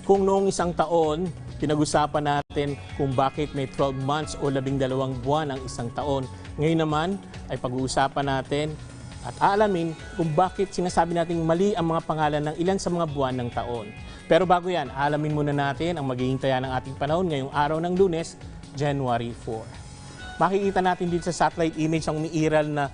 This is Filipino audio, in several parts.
Kung noong isang taon, pinag-usapan natin kung bakit may 12 months o 12 buwan ang isang taon. Ngayon naman ay pag-uusapan natin at aalamin kung bakit sinasabi nating mali ang mga pangalan ng ilan sa mga buwan ng taon. Pero bago yan, alamin muna natin ang magiging taya ng ating panahon ngayong araw ng Lunes, January 4. Makikita natin dito sa satellite image ang umiiral na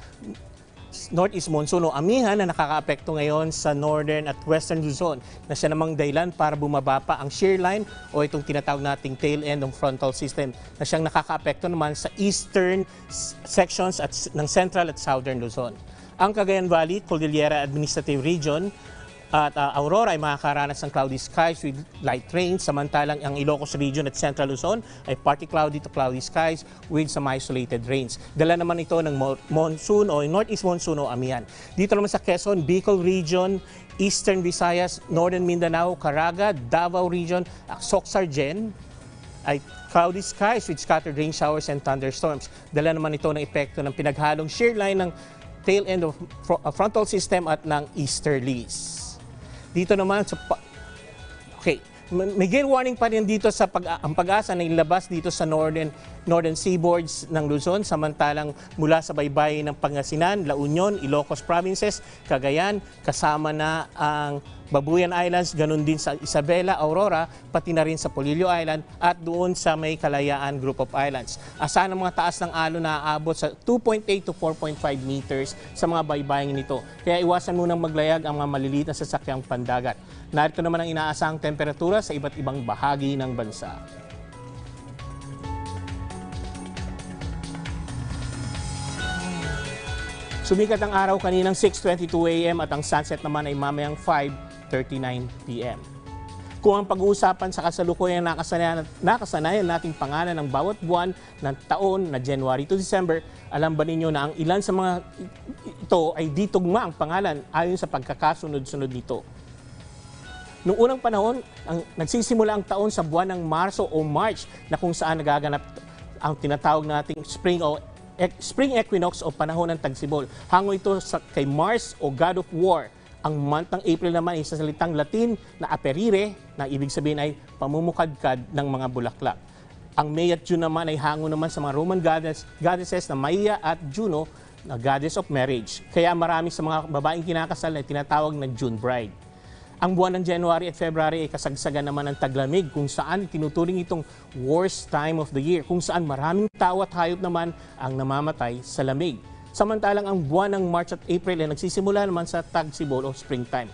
northeast monsoon o amihan na nakakaapekto ngayon sa northern at western Luzon na siya namang dahilan para bumaba pa ang shear line o itong tinatawag nating tail end ng frontal system na siyang nakakaapekto naman sa eastern sections at ng central at southern Luzon. Ang Cagayan Valley, Cordillera Administrative Region at Aurora ay makakaranas ng cloudy skies with light rain, samantalang ang Ilocos Region at Central Luzon ay partly cloudy to cloudy skies with some isolated rains. Dala naman ito ng monsoon o northeast monsoon o amihan. Dito naman sa Quezon, Bicol Region, Eastern Visayas, Northern Mindanao, Caraga, Davao Region, Soc-Sargen ay cloudy skies with scattered rain showers and thunderstorms. Dala naman ito ng epekto ng pinaghalong shear line ng tail end of frontal system at ng easterlies. Dito naman sa may gale warning pa rin dito sa ang pag-asa na ilabas dito sa northern seaboards ng Luzon, samantalang mula sa baybayin ng Pangasinan, La Union, Ilocos provinces, Cagayan, kasama na ang Babuyan Islands, ganun din sa Isabela, Aurora, pati na rin sa Polillo Island at doon sa may Kalayaan Group of Islands. Asahan ang mga taas ng alon na aabot sa 2.8 to 4.5 meters sa mga baybayin nito. Kaya iwasan munang maglayag ang mga maliliit na sasakyang pandagat. Narito naman ang inaasahang temperatura sa iba't ibang bahagi ng bansa. Sumikat ang araw kaninang 6:22 a.m. at ang sunset naman ay mamayang 5:39 p.m. Kung ang pag-uusapan sa kasalukuyang nakasanayan nating pangalan ng bawat buwan ng taon na January to December, alam ba ninyo na ang ilan sa mga ito ay ditugma ang pangalan ayon sa pagkakasunod-sunod nito? Noong unang panahon, nagsisimula ang taon sa buwan ng Marso o March na kung saan nagaganap ang tinatawag nating spring equinox o panahon ng tagsibol. Hango ito kay Mars o God of War. Ang month ng April naman ay sa salitang Latin na aperire, na ibig sabihin ay pamumukadkad ng mga bulaklak. Ang May at June naman ay hango naman sa mga Roman goddesses na Maia at Juno, na goddess of marriage. Kaya marami sa mga babaeng kinakasal na tinatawag na June bride. Ang buwan ng January at February ay kasagsagan naman ng taglamig kung saan tinuturing itong worst time of the year, kung saan maraming tao at hayop naman ang namamatay sa lamig. Samantalang ang buwan ng March at April ay nagsisimula naman sa tagsibol o springtime.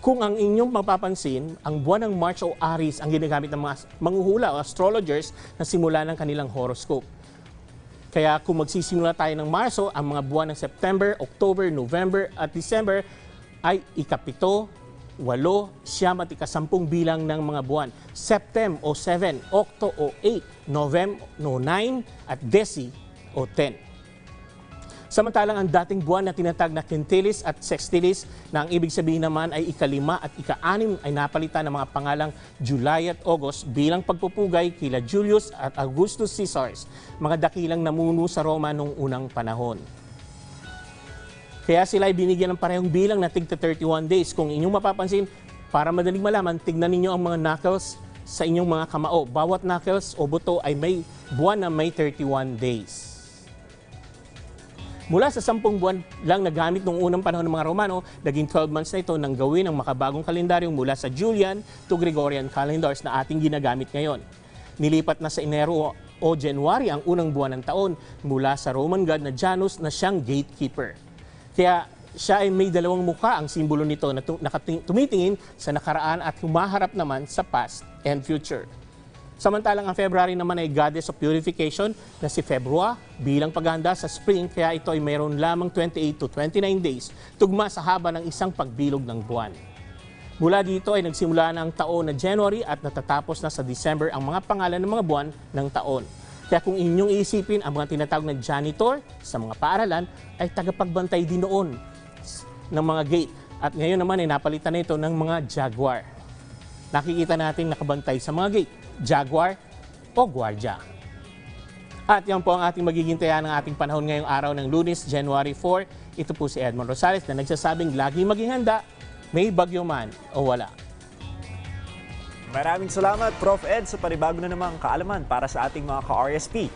Kung ang inyong mapapansin, ang buwan ng March o Aries ang ginagamit ng mga manghuhula o astrologers na simula ng kanilang horoscope. Kaya kung magsisimula tayo ng Marso, ang mga buwan ng September, October, November at December ay ikapito, 8, 9 at ika-10 bilang ng mga buwan. Septem o 7, Octo o 8, Novem o 9 at Deci o 10. Samantalang ang dating buwan na tinatag na quintilis at sextilis na ang ibig sabihin naman ay ika-5 at ika-6 ay napalitan ng mga pangalang July at August bilang pagpupugay kila Julius at Augustus Caesars, mga dakilang namuno sa Roma noong unang panahon. Kaya sila ay binigyan ng parehong bilang na tigta 31 days. Kung inyong mapapansin, para madaling malaman, tignan ninyo ang mga knuckles sa inyong mga kamao. Bawat knuckles o buto ay may buwan na may 31 days. Mula sa 10 buwan lang nagamit noong unang panahon ng mga Romano, naging 12 months na ito nang gawin ang makabagong kalendaryong mula sa Julian to Gregorian calendars na ating ginagamit ngayon. Nilipat na sa Enero o January ang unang buwan ng taon mula sa Roman god na Janus na siyang gatekeeper. Kaya siya ay may dalawang mukha, ang simbolo nito na tumitingin sa nakaraan at humaharap naman sa past and future. Samantalang ang February naman ay goddess of purification na si Februa bilang paghahanda sa spring, kaya ito ay mayroon lamang 28 to 29 days, tugma sa haba ng isang pagbilog ng buwan. Mula dito ay nagsimula na ang taon na January at natatapos na sa December ang mga pangalan ng mga buwan ng taon. Kaya kung inyong iisipin, ang mga tinatawag na janitor sa mga paaralan ay tagapagbantay din noon ng mga gate. At ngayon naman ay napalitan na ito ng mga jaguar. Nakikita natin nakabantay sa mga gate, jaguar o guardia. At yan po ang ating magiging taya ng ating panahon ngayong araw ng Lunes, January 4. Ito po si Edmond Rosales na nagsasabing laging maging handa, may bagyo man o wala. Maraming salamat, Prof. Ed, sa panibago na namang kaalaman para sa ating mga ka-RSP.